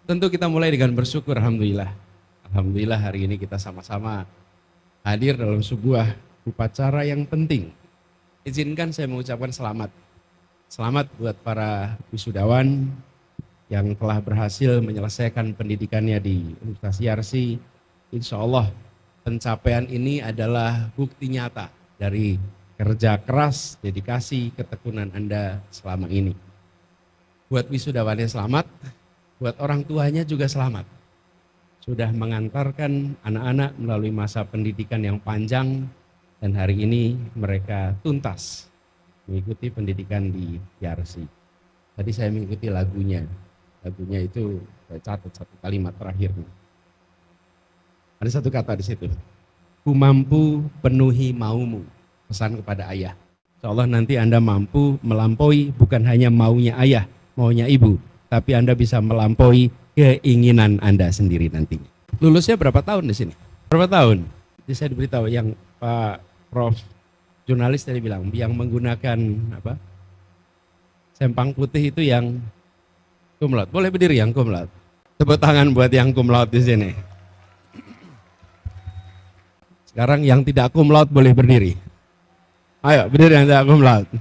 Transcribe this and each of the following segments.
Tentu kita mulai dengan bersyukur, Alhamdulillah. Alhamdulillah hari ini kita sama-sama hadir dalam sebuah upacara yang penting. Izinkan saya mengucapkan selamat. Selamat buat para wisudawan yang telah berhasil menyelesaikan pendidikannya di Universitas Yarsi. Insya Allah pencapaian ini adalah bukti nyata dari kerja keras, dedikasi, ketekunan Anda selama ini. Buat wisudawannya selamat, buat orang tuanya juga selamat. Sudah mengantarkan anak-anak melalui masa pendidikan yang panjang dan hari ini mereka tuntas mengikuti pendidikan di Yarsi. Tadi saya mengikuti lagunya. Lagunya itu saya catat satu kalimat terakhirnya. Ada satu kata di situ. Ku mampu penuhi maumu, pesan kepada ayah. Insya Allah nanti Anda mampu melampaui bukan hanya maunya ayah, maunya ibu, tapi Anda bisa melampaui keinginan Anda sendiri nantinya. Lulusnya berapa tahun di sini? Berapa tahun? Jadi saya diberitahu yang Pak Prof jurnalis tadi bilang yang menggunakan apa? Sempang putih itu yang cum laude. Boleh berdiri yang cum laude. Tepuk tangan buat yang cum laude di sini. Sekarang yang tidak cum laude boleh berdiri. Ayo berdiri yang tidak cum laude.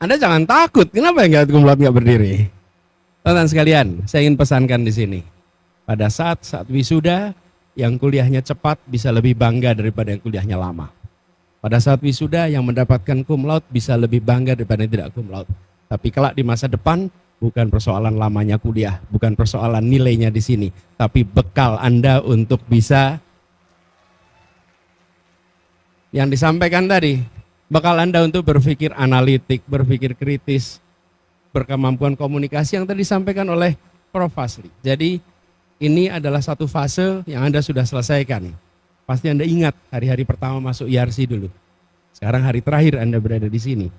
Anda jangan takut. Kenapa yang cum laude nggak berdiri? Teman-teman sekalian, saya ingin pesankan di sini. Pada saat wisuda, yang kuliahnya cepat bisa lebih bangga daripada yang kuliahnya lama. Pada saat wisuda, yang mendapatkan cum laude bisa lebih bangga daripada yang tidak cum laude. Tapi kelak di masa depan, bukan persoalan lamanya kuliah, bukan persoalan nilainya di sini, tapi bekal Anda untuk bisa yang disampaikan tadi, bekal Anda untuk berpikir analitik, berpikir kritis, berkemampuan komunikasi yang tadi disampaikan oleh Prof. Fazli. Jadi ini adalah satu fase yang Anda sudah selesaikan. Pasti Anda ingat hari-hari pertama masuk IRC dulu. Sekarang hari terakhir Anda berada di sini.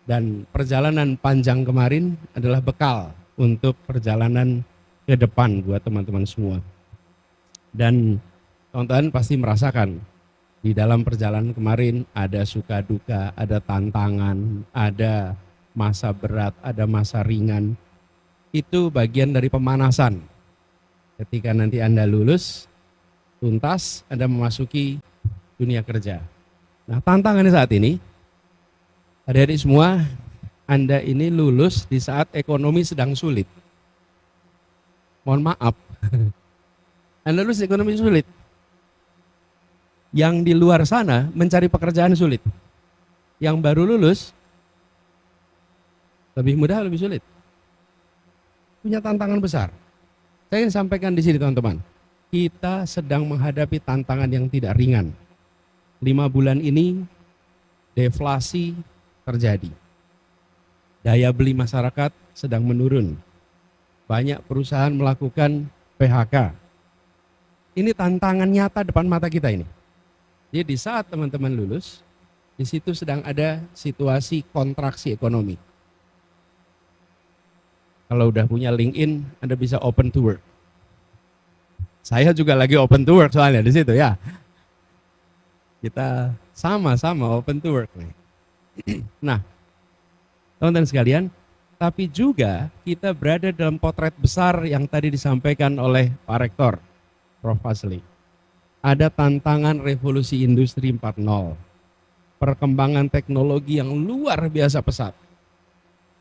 Dan perjalanan panjang kemarin adalah bekal untuk perjalanan ke depan buat teman-teman semua. Dan teman-teman pasti merasakan di dalam perjalanan kemarin ada suka duka, ada tantangan, ada masa berat, ada masa ringan. Itu bagian dari pemanasan. Ketika nanti Anda lulus, tuntas, Anda memasuki dunia kerja. Nah, tantangannya saat ini, adik-adik semua, Anda ini lulus di saat ekonomi sedang sulit. Mohon maaf, Anda lulus ekonomi sulit. Yang di luar sana mencari pekerjaan sulit. Yang baru lulus, lebih mudah, lebih sulit. Punya tantangan besar. Saya ingin sampaikan di sini teman-teman. Kita sedang menghadapi tantangan yang tidak ringan. 5 bulan ini deflasi terjadi. Daya beli masyarakat sedang menurun. Banyak perusahaan melakukan PHK. Ini tantangan nyata depan mata kita ini. Jadi di saat teman-teman lulus, di situ sedang ada situasi kontraksi ekonomi. Kalau udah punya LinkedIn, Anda bisa open to work. Saya juga lagi open to work soalnya di situ ya. Kita sama-sama open to work nih. Nah, teman-teman sekalian, tapi juga kita berada dalam potret besar yang tadi disampaikan oleh Pak Rektor, Prof. Fazli. Ada tantangan revolusi industri 4.0. Perkembangan teknologi yang luar biasa pesat.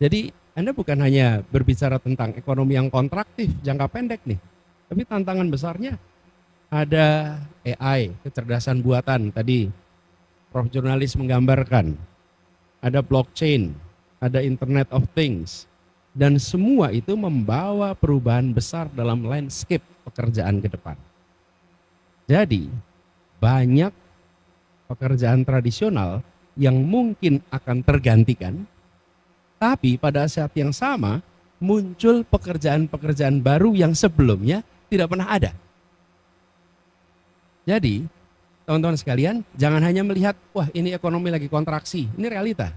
Jadi Anda bukan hanya berbicara tentang ekonomi yang kontraktif, jangka pendek nih. Tapi tantangan besarnya ada AI, kecerdasan buatan. Tadi Prof. Jurnalis menggambarkan. Ada blockchain, ada Internet of Things. Dan semua itu membawa perubahan besar dalam landscape pekerjaan ke depan. Jadi banyak pekerjaan tradisional yang mungkin akan tergantikan, tapi pada saat yang sama muncul pekerjaan-pekerjaan baru yang sebelumnya tidak pernah ada. Jadi teman-teman sekalian, jangan hanya melihat, wah ini ekonomi lagi kontraksi, ini realita.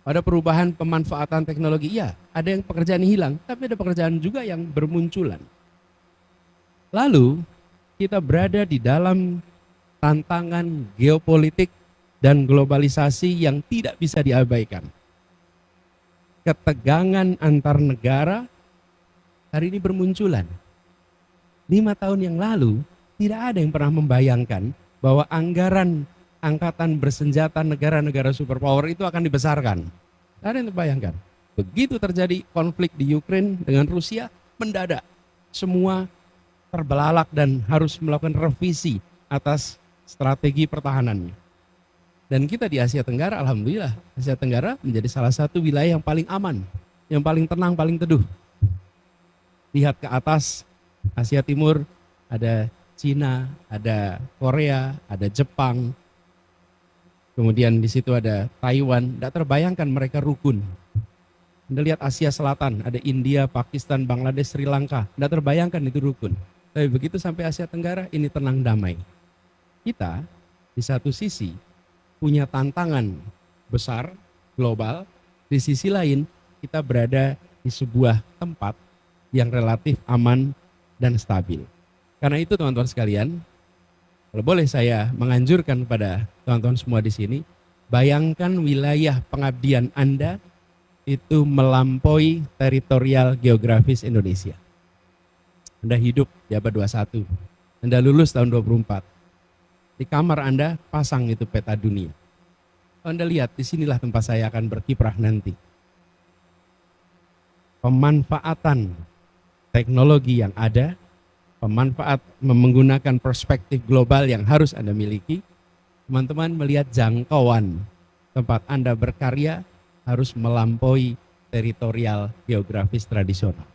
Ada perubahan pemanfaatan teknologi, iya, ada yang pekerjaan hilang, tapi ada pekerjaan juga yang bermunculan. Lalu kita berada di dalam tantangan geopolitik dan globalisasi yang tidak bisa diabaikan. Ketegangan antar negara hari ini bermunculan. 5 tahun yang lalu tidak ada yang pernah membayangkan bahwa anggaran angkatan bersenjata negara-negara superpower itu akan dibesarkan. Tidak ada yang terbayangkan. Begitu terjadi konflik di Ukraina dengan Rusia, mendadak semua terbelalak dan harus melakukan revisi atas strategi pertahanannya. Dan kita di Asia Tenggara, alhamdulillah, Asia Tenggara menjadi salah satu wilayah yang paling aman, yang paling tenang, paling teduh. Lihat ke atas, Asia Timur, ada Cina, ada Korea, ada Jepang, kemudian di situ ada Taiwan. Tidak terbayangkan mereka rukun. Anda lihat Asia Selatan, ada India, Pakistan, Bangladesh, Sri Lanka. Tidak terbayangkan itu rukun. Tapi begitu sampai Asia Tenggara, ini tenang damai. Kita di satu sisi punya tantangan besar, global. Di sisi lain, kita berada di sebuah tempat yang relatif aman dan stabil. Karena itu teman-teman sekalian, kalau boleh saya menganjurkan kepada teman-teman semua di sini, bayangkan wilayah pengabdian Anda itu melampaui teritorial geografis Indonesia. Anda hidup di abad 21, Anda lulus tahun 24. Di kamar Anda pasang itu peta dunia. Anda lihat, disinilah tempat saya akan berkiprah nanti. Pemanfaatan teknologi yang ada, pemanfaat menggunakan perspektif global yang harus Anda miliki. Teman-teman melihat jangkauan tempat Anda berkarya harus melampaui teritorial geografis tradisional.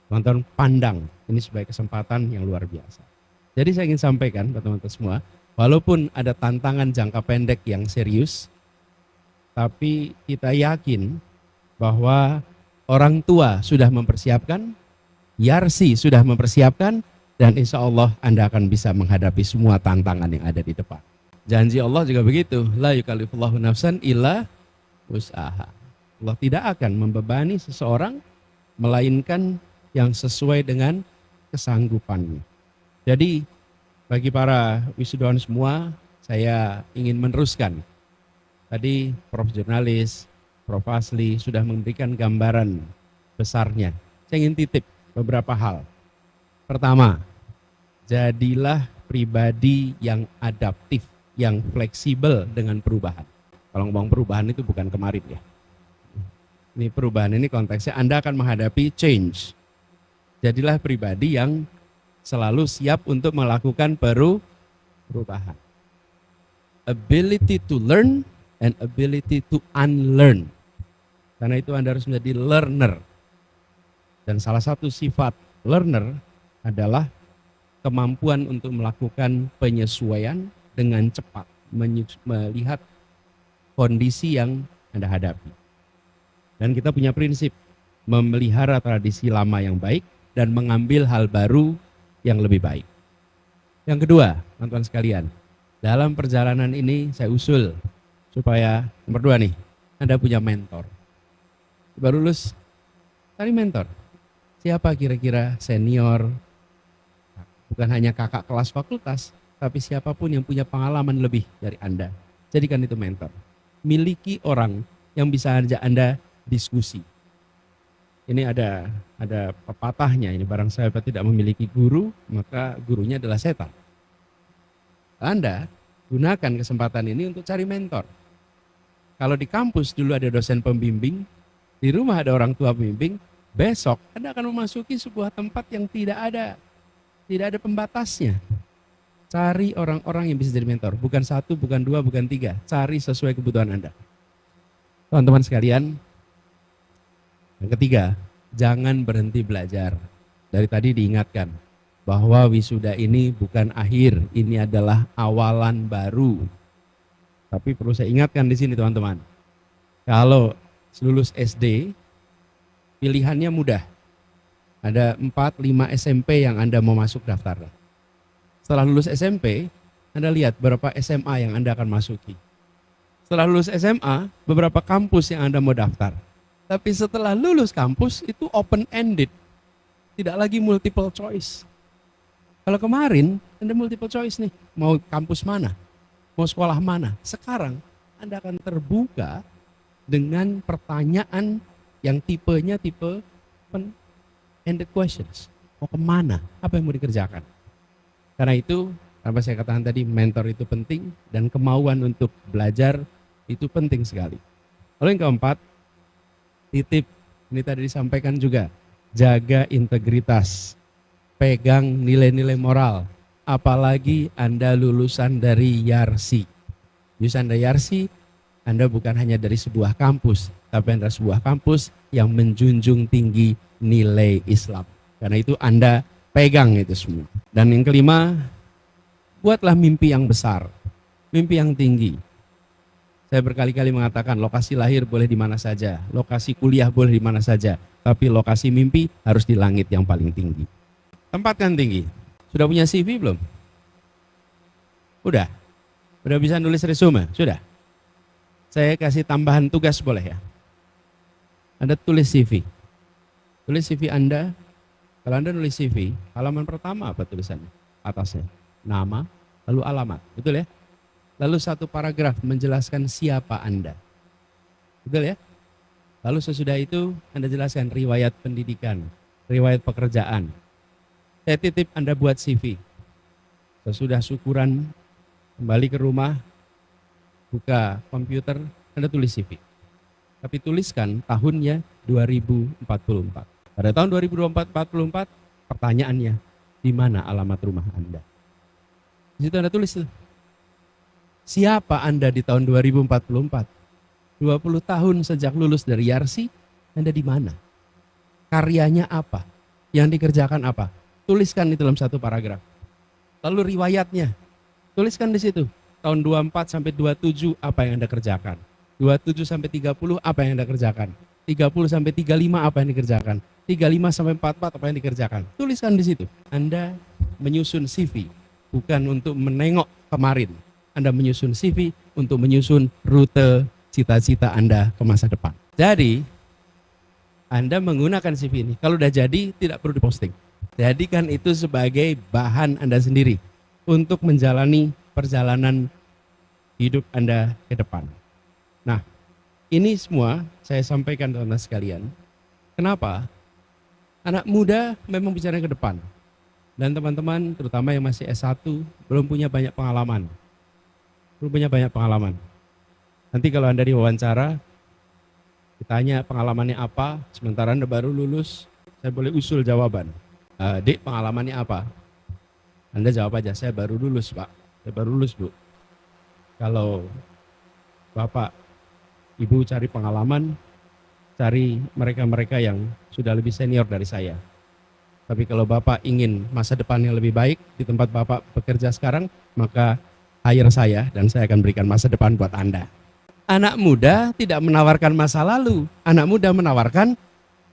Teman-teman pandang, ini sebagai kesempatan yang luar biasa. Jadi saya ingin sampaikan ke teman-teman semua, walaupun ada tantangan jangka pendek yang serius, tapi kita yakin bahwa orang tua sudah mempersiapkan, Yarsi sudah mempersiapkan, dan insya Allah Anda akan bisa menghadapi semua tantangan yang ada di depan. Janji Allah juga begitu, la yukallifullahu nafsan illa wus'aha. Allah tidak akan membebani seseorang, melainkan yang sesuai dengan kesanggupannya. Jadi bagi para wisudawan semua, saya ingin meneruskan. Tadi Prof. Jurnalis, Prof. Asli sudah memberikan gambaran besarnya. Saya ingin titip beberapa hal. Pertama, jadilah pribadi yang adaptif, yang fleksibel dengan perubahan. Kalau ngomong perubahan itu bukan kemarin ya. Ini perubahan ini konteksnya Anda akan menghadapi change. Jadilah pribadi yang selalu siap untuk melakukan perubahan. Ability to learn and ability to unlearn. Karena itu Anda harus menjadi learner. Dan salah satu sifat learner adalah kemampuan untuk melakukan penyesuaian dengan cepat, melihat kondisi yang Anda hadapi. Dan kita punya prinsip memelihara tradisi lama yang baik dan mengambil hal baru yang lebih baik. Yang kedua, teman-teman sekalian, dalam perjalanan ini saya usul supaya nomor 2 nih, Anda punya mentor. Baru lulus, cari mentor. Siapa kira-kira senior, bukan hanya kakak kelas fakultas, tapi siapapun yang punya pengalaman lebih dari Anda. Jadikan itu mentor. Miliki orang yang bisa ajak Anda diskusi. Ini ada pepatahnya, ini barang siapa tidak memiliki guru, maka gurunya adalah setan. Anda gunakan kesempatan ini untuk cari mentor. Kalau di kampus dulu ada dosen pembimbing, di rumah ada orang tua pembimbing, besok Anda akan memasuki sebuah tempat yang tidak ada pembatasnya. Cari orang-orang yang bisa jadi mentor, bukan 1, bukan 2, bukan 3, cari sesuai kebutuhan Anda. Teman-teman sekalian, yang ketiga, jangan berhenti belajar. Dari tadi diingatkan bahwa wisuda ini bukan akhir, ini adalah awalan baru. Tapi perlu saya ingatkan di sini teman-teman, kalau lulus SD, pilihannya mudah. Ada 4-5 SMP yang Anda mau masuk daftar. Setelah lulus SMP, Anda lihat berapa SMA yang Anda akan masuki. Setelah lulus SMA, beberapa kampus yang Anda mau daftar. Tapi setelah lulus kampus itu open-ended, tidak lagi multiple choice. Kalau kemarin Anda multiple choice nih, mau kampus mana, mau sekolah mana. Sekarang Anda akan terbuka dengan pertanyaan yang tipenya tipe open-ended questions. Mau kemana? Apa yang mau dikerjakan? Karena itu, apa saya katakan tadi, mentor itu penting dan kemauan untuk belajar itu penting sekali. Lalu yang keempat, titip, ini tadi disampaikan juga, jaga integritas, pegang nilai-nilai moral, apalagi Anda lulusan dari Yarsi. Lulusan dari Yarsi, Anda bukan hanya dari sebuah kampus, tapi Anda sebuah kampus yang menjunjung tinggi nilai Islam. Karena itu Anda pegang itu semua. Dan yang kelima, buatlah mimpi yang besar, mimpi yang tinggi. Saya berkali-kali mengatakan lokasi lahir boleh di mana saja, lokasi kuliah boleh di mana saja, tapi lokasi mimpi harus di langit yang paling tinggi. Tempatkan tinggi. Sudah punya CV belum? Udah? Udah bisa nulis resume? Sudah? Saya kasih tambahan tugas boleh ya? Anda tulis CV. Tulis CV Anda. Kalau Anda nulis CV, halaman pertama apa tulisannya? Atasnya. Nama, lalu alamat. Betul ya? Lalu satu paragraf menjelaskan siapa Anda. Betul ya? Lalu sesudah itu Anda jelaskan riwayat pendidikan, riwayat pekerjaan. Saya titip Anda buat CV. Sesudah syukuran, kembali ke rumah, buka komputer, Anda tulis CV. Tapi tuliskan tahunnya 2044. Pada tahun 2044, pertanyaannya, di mana alamat rumah Anda? Di situ Anda tulis tuh. Siapa Anda di tahun 2044? 20 tahun sejak lulus dari Yarsi, Anda di mana? Karyanya apa? Yang dikerjakan apa? Tuliskan di dalam satu paragraf. Lalu riwayatnya, tuliskan di situ. Tahun 24 sampai 27 apa yang Anda kerjakan? 27 sampai 30 apa yang Anda kerjakan? 30 sampai 35 apa yang dikerjakan? 35 sampai 44 apa yang dikerjakan? Tuliskan di situ. Anda menyusun CV bukan untuk menengok kemarin. Anda menyusun CV untuk menyusun rute cita-cita Anda ke masa depan. Jadi, Anda menggunakan CV ini. Kalau udah jadi, tidak perlu diposting. Jadikan itu sebagai bahan Anda sendiri untuk menjalani perjalanan hidup Anda ke depan. Nah, ini semua saya sampaikan teman-teman sekalian. Kenapa? Anak muda memang bicara ke depan. Dan teman-teman, terutama yang masih S1, belum punya banyak pengalaman. Nanti kalau Anda diwawancara, ditanya pengalamannya apa, sementara Anda baru lulus, saya boleh usul jawaban. Dek, pengalamannya apa? Anda jawab aja, saya baru lulus Pak, saya baru lulus Bu. Kalau Bapak, Ibu cari pengalaman, cari mereka-mereka yang sudah lebih senior dari saya. Tapi kalau Bapak ingin masa depan yang lebih baik di tempat Bapak bekerja sekarang, maka hire saya dan saya akan berikan masa depan buat Anda. Anak muda tidak menawarkan masa lalu, anak muda menawarkan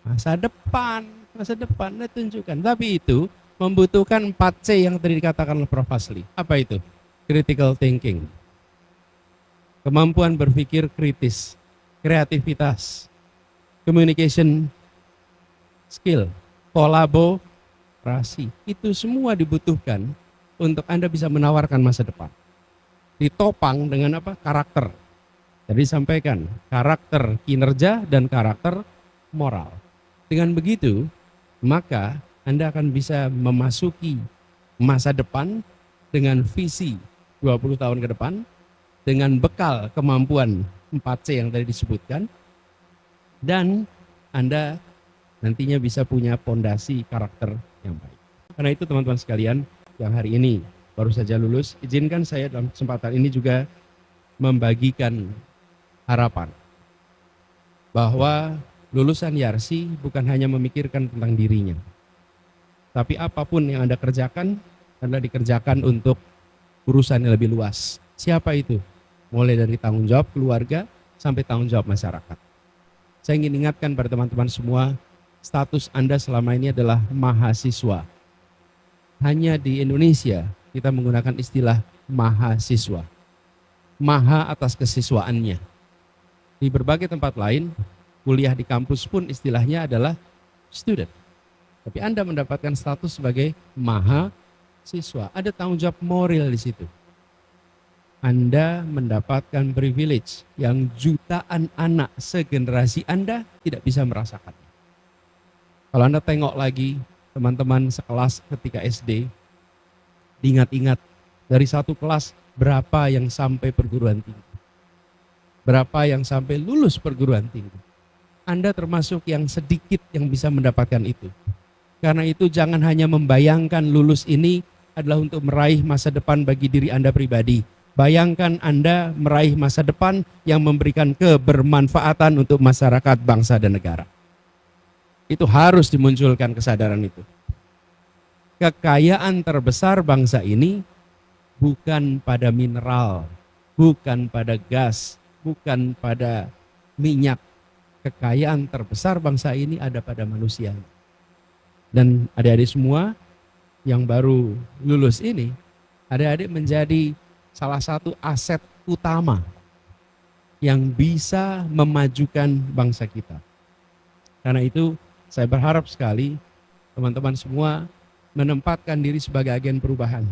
masa depan. Masa depan, tunjukkan. Tapi itu membutuhkan 4C yang tadi dikatakan oleh Prof. Fazli. Apa itu? Critical thinking. Kemampuan berpikir kritis, kreativitas, communication skill, kolaborasi. Itu semua dibutuhkan untuk Anda bisa menawarkan masa depan. Ditopang dengan apa? Karakter. Jadi sampaikan karakter kinerja dan karakter moral. Dengan begitu, maka Anda akan bisa memasuki masa depan dengan visi 20 tahun ke depan, dengan bekal kemampuan 4C yang tadi disebutkan, dan Anda nantinya bisa punya fondasi karakter yang baik. Karena itu teman-teman sekalian yang hari ini baru saja lulus, izinkan saya dalam kesempatan ini juga membagikan harapan bahwa lulusan Yarsi bukan hanya memikirkan tentang dirinya, tapi apapun yang Anda kerjakan adalah dikerjakan untuk urusan yang lebih luas. Siapa itu? Mulai dari tanggung jawab keluarga sampai tanggung jawab masyarakat. Saya ingin ingatkan pada teman-teman semua, status Anda selama ini adalah mahasiswa. Hanya di Indonesia kita menggunakan istilah mahasiswa. Maha atas kesiswaannya. Di berbagai tempat lain, kuliah di kampus pun istilahnya adalah student. Tapi Anda mendapatkan status sebagai mahasiswa. Ada tanggung jawab moral di situ. Anda mendapatkan privilege yang jutaan anak segenerasi Anda tidak bisa merasakan. Kalau Anda tengok lagi teman-teman sekelas ketika SD, diingat-ingat dari satu kelas berapa yang sampai perguruan tinggi, berapa yang sampai lulus perguruan tinggi. Anda termasuk yang sedikit yang bisa mendapatkan itu. Karena itu jangan hanya membayangkan lulus ini adalah untuk meraih masa depan bagi diri Anda pribadi. Bayangkan Anda meraih masa depan yang memberikan kebermanfaatan untuk masyarakat, bangsa, dan negara. Itu harus dimunculkan kesadaran itu. Kekayaan terbesar bangsa ini bukan pada mineral, bukan pada gas, bukan pada minyak. Kekayaan terbesar bangsa ini ada pada manusia. Dan adik-adik semua yang baru lulus ini, adik-adik menjadi salah satu aset utama yang bisa memajukan bangsa kita. Karena itu saya berharap sekali teman-teman semua menempatkan diri sebagai agen perubahan.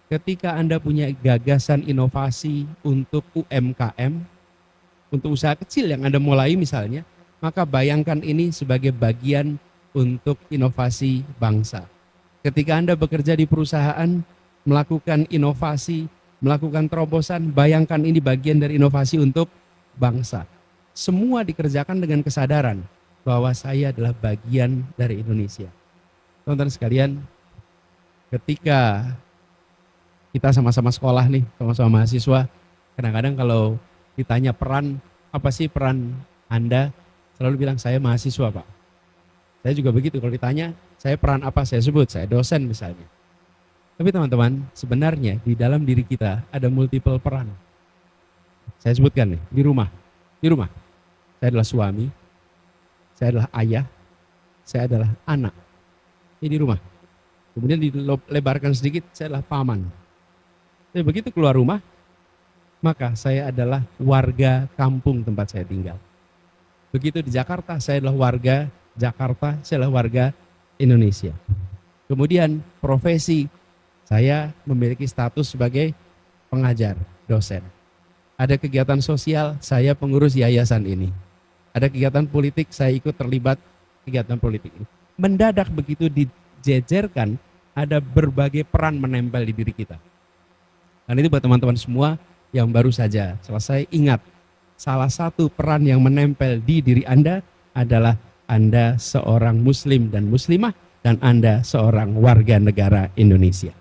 Ketika Anda punya gagasan inovasi untuk UMKM, untuk usaha kecil yang Anda mulai misalnya, maka bayangkan ini sebagai bagian untuk inovasi bangsa. Ketika Anda bekerja di perusahaan, melakukan inovasi, melakukan terobosan, bayangkan ini bagian dari inovasi untuk bangsa. Semua dikerjakan dengan kesadaran bahwa saya adalah bagian dari Indonesia. Teman-teman sekalian, ketika kita sama-sama sekolah nih, sama-sama mahasiswa, kadang-kadang kalau ditanya peran, apa sih peran Anda? Selalu bilang saya mahasiswa, Pak. Saya juga begitu, kalau ditanya saya peran apa, saya sebut saya dosen misalnya. Tapi teman-teman, sebenarnya di dalam diri kita ada multiple peran. Saya sebutkan nih, di rumah. Saya adalah suami, saya adalah ayah, saya adalah anak. Ini di rumah. Kemudian dilebarkan sedikit, saya adalah paman. Tapi begitu keluar rumah, maka saya adalah warga kampung tempat saya tinggal. Begitu di Jakarta, saya adalah warga Jakarta, saya adalah warga Indonesia. Kemudian profesi, saya memiliki status sebagai pengajar, dosen. Ada kegiatan sosial, saya pengurus yayasan ini. Ada kegiatan politik, saya ikut terlibat kegiatan politik ini. Mendadak begitu dijejerkan, ada berbagai peran menempel di diri kita. Dan itu buat teman-teman semua yang baru saja selesai, ingat, salah satu peran yang menempel di diri Anda adalah Anda seorang muslim dan muslimah, dan Anda seorang warga negara Indonesia.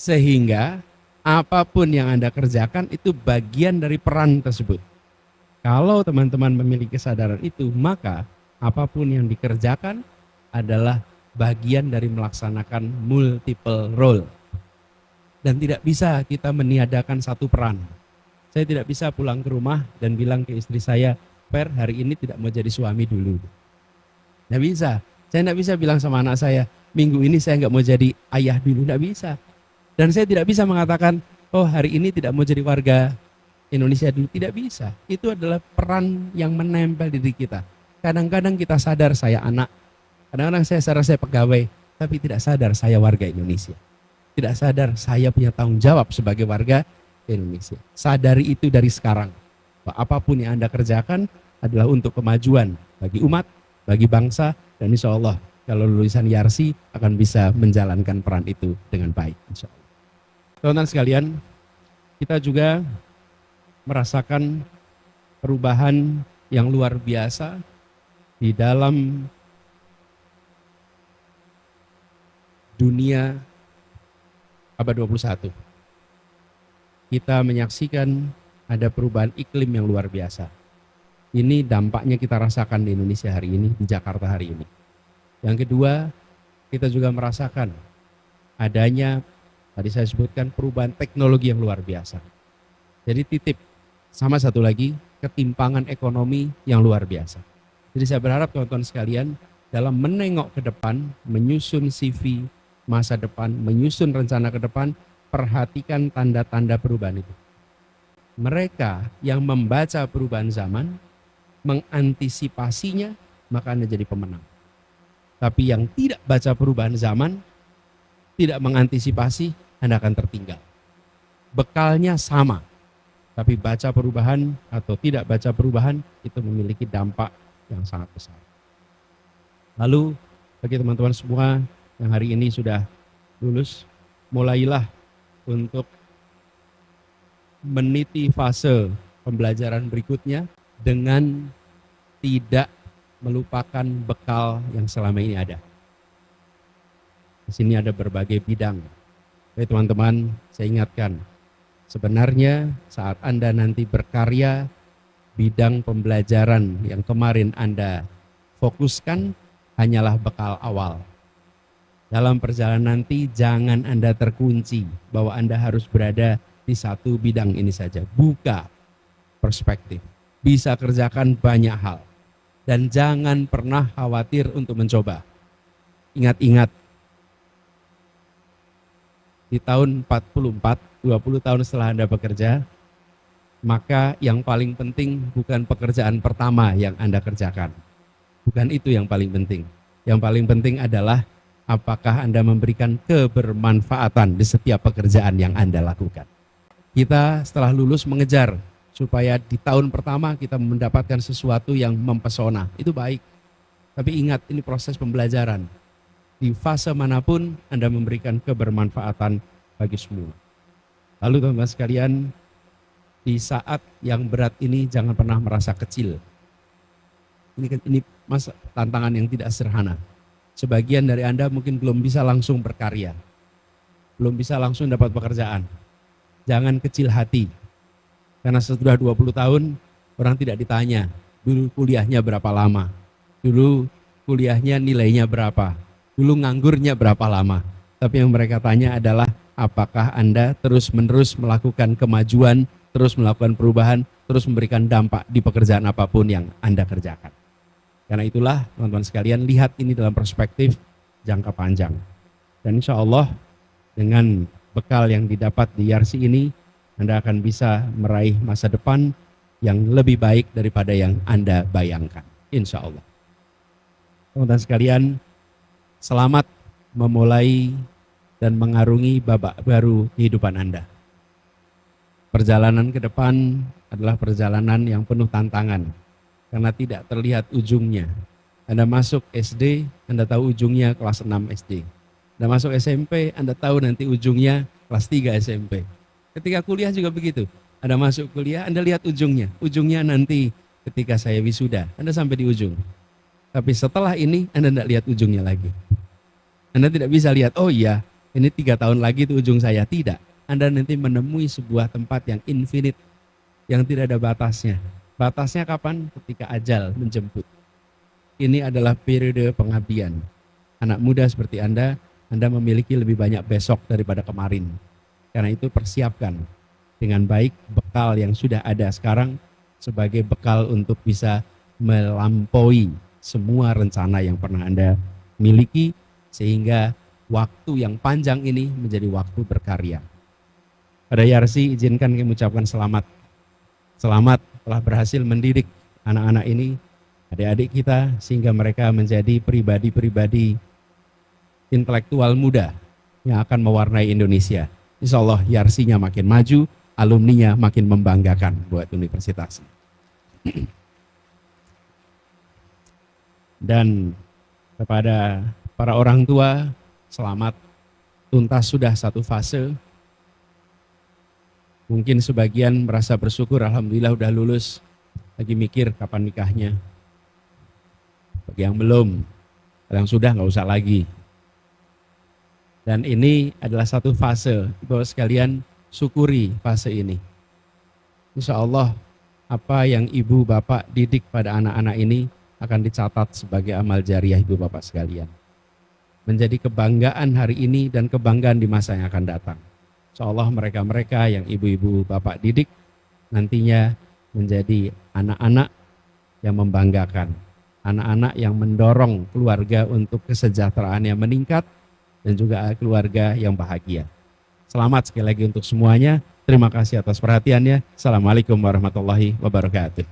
Sehingga apapun yang Anda kerjakan itu bagian dari peran tersebut. Kalau teman-teman memiliki kesadaran itu, maka apapun yang dikerjakan adalah bagian dari melaksanakan multiple role. Dan tidak bisa kita meniadakan satu peran. Saya tidak bisa pulang ke rumah dan bilang ke istri saya, Per, hari ini tidak mau jadi suami dulu. Nggak bisa. Saya nggak bisa bilang sama anak saya, minggu ini saya nggak mau jadi ayah dulu. Nggak bisa. Dan saya tidak bisa mengatakan, oh hari ini tidak mau jadi warga Indonesia dulu. Tidak bisa. Itu adalah peran yang menempel di diri kita. Kadang-kadang kita sadar saya anak. Kadang-kadang saya sadar saya pegawai. Tapi tidak sadar saya warga Indonesia. Tidak sadar saya punya tanggung jawab sebagai warga Indonesia. Sadari itu dari sekarang. Bahwa apapun yang Anda kerjakan adalah untuk kemajuan bagi umat, bagi bangsa, dan insya Allah kalau lulusan Yarsi akan bisa menjalankan peran itu dengan baik. Insya Allah. Teman-teman sekalian, kita juga merasakan perubahan yang luar biasa di dalam dunia abad 21. Kita menyaksikan ada perubahan iklim yang luar biasa. Ini dampaknya kita rasakan di Indonesia hari ini, di Jakarta hari ini. Yang kedua, kita juga merasakan adanya, tadi saya sebutkan, perubahan teknologi yang luar biasa. Jadi titip, sama satu lagi, ketimpangan ekonomi yang luar biasa. Jadi saya berharap teman-teman sekalian, dalam menengok ke depan, menyusun CV masa depan, menyusun rencana ke depan, perhatikan tanda-tanda perubahan itu. Mereka yang membaca perubahan zaman, mengantisipasinya, maka Anda jadi pemenang. Tapi yang tidak baca perubahan zaman, tidak mengantisipasi, Anda akan tertinggal. Bekalnya sama, tapi baca perubahan atau tidak baca perubahan itu memiliki dampak yang sangat besar. Lalu bagi teman-teman semua yang hari ini sudah lulus, mulailah untuk meniti fase pembelajaran berikutnya dengan tidak melupakan bekal yang selama ini ada. Di sini ada berbagai bidang. Jadi teman-teman, saya ingatkan, sebenarnya saat Anda nanti berkarya, bidang pembelajaran yang kemarin Anda fokuskan hanyalah bekal awal. Dalam perjalanan nanti jangan Anda terkunci bahwa Anda harus berada di satu bidang ini saja. Buka perspektif. Bisa kerjakan banyak hal. Dan jangan pernah khawatir untuk mencoba. Ingat-ingat, di tahun 44, 20 tahun setelah Anda bekerja, maka yang paling penting bukan pekerjaan pertama yang Anda kerjakan. Bukan itu yang paling penting. Yang paling penting adalah apakah Anda memberikan kebermanfaatan di setiap pekerjaan yang Anda lakukan. Kita setelah lulus mengejar supaya di tahun pertama kita mendapatkan sesuatu yang mempesona. Itu baik. Tapi ingat, ini proses pembelajaran. Di fase manapun Anda memberikan kebermanfaatan bagi semua. Lalu teman-teman sekalian, di saat yang berat ini jangan pernah merasa kecil. Ini masa tantangan yang tidak sederhana. Sebagian dari Anda mungkin belum bisa langsung berkarya. Belum bisa langsung dapat pekerjaan. Jangan kecil hati. Karena setelah 20 tahun orang tidak ditanya, dulu kuliahnya berapa lama? Dulu kuliahnya nilainya berapa? Dulu nganggurnya berapa lama? Tapi yang mereka tanya adalah apakah Anda terus-menerus melakukan kemajuan, terus melakukan perubahan, terus memberikan dampak di pekerjaan apapun yang Anda kerjakan. Karena itulah teman-teman sekalian, lihat ini dalam perspektif jangka panjang. Dan insya Allah dengan bekal yang didapat di YRC ini, Anda akan bisa meraih masa depan yang lebih baik daripada yang Anda bayangkan. Insya Allah. Teman-teman sekalian, selamat memulai dan mengarungi babak baru kehidupan Anda. Perjalanan ke depan adalah perjalanan yang penuh tantangan. Karena tidak terlihat ujungnya. Anda masuk SD, Anda tahu ujungnya kelas 6 SD. Anda masuk SMP, Anda tahu nanti ujungnya kelas 3 SMP. Ketika kuliah juga begitu. Anda masuk kuliah, Anda lihat ujungnya. Ujungnya nanti ketika saya wisuda, Anda sampai di ujung. Tapi setelah ini, Anda tidak lihat ujungnya lagi. Anda tidak bisa lihat, oh iya, ini 3 tahun lagi itu ujung saya. Tidak. Anda nanti menemui sebuah tempat yang infinite, yang tidak ada batasnya. Batasnya kapan? Ketika ajal menjemput. Ini adalah periode pengabdian. Anak muda seperti Anda memiliki lebih banyak besok daripada kemarin. Karena itu persiapkan dengan baik bekal yang sudah ada sekarang sebagai bekal untuk bisa melampaui semua rencana yang pernah Anda miliki sehingga waktu yang panjang ini menjadi waktu berkarya. Pada YRC izinkan kami mengucapkan selamat. Selamat telah berhasil mendidik anak-anak ini, adik-adik kita, sehingga mereka menjadi pribadi-pribadi intelektual muda yang akan mewarnai Indonesia. Insya Allah YRC-nya makin maju, alumninya makin membanggakan buat universitas. Dan kepada para orang tua, selamat tuntas sudah satu fase. Mungkin sebagian merasa bersyukur, alhamdulillah udah lulus, lagi mikir kapan nikahnya. Bagi yang belum, yang sudah nggak usah lagi. Dan ini adalah satu fase, Bapak sekalian syukuri fase ini. Insya Allah apa yang ibu bapak didik pada anak-anak ini akan dicatat sebagai amal jariah ibu bapak sekalian. Menjadi kebanggaan hari ini dan kebanggaan di masa yang akan datang. Insya Allah mereka-mereka yang ibu-ibu bapak didik nantinya menjadi anak-anak yang membanggakan. Anak-anak yang mendorong keluarga untuk kesejahteraan yang meningkat dan juga keluarga yang bahagia. Selamat sekali lagi untuk semuanya. Terima kasih atas perhatiannya. Assalamualaikum warahmatullahi wabarakatuh.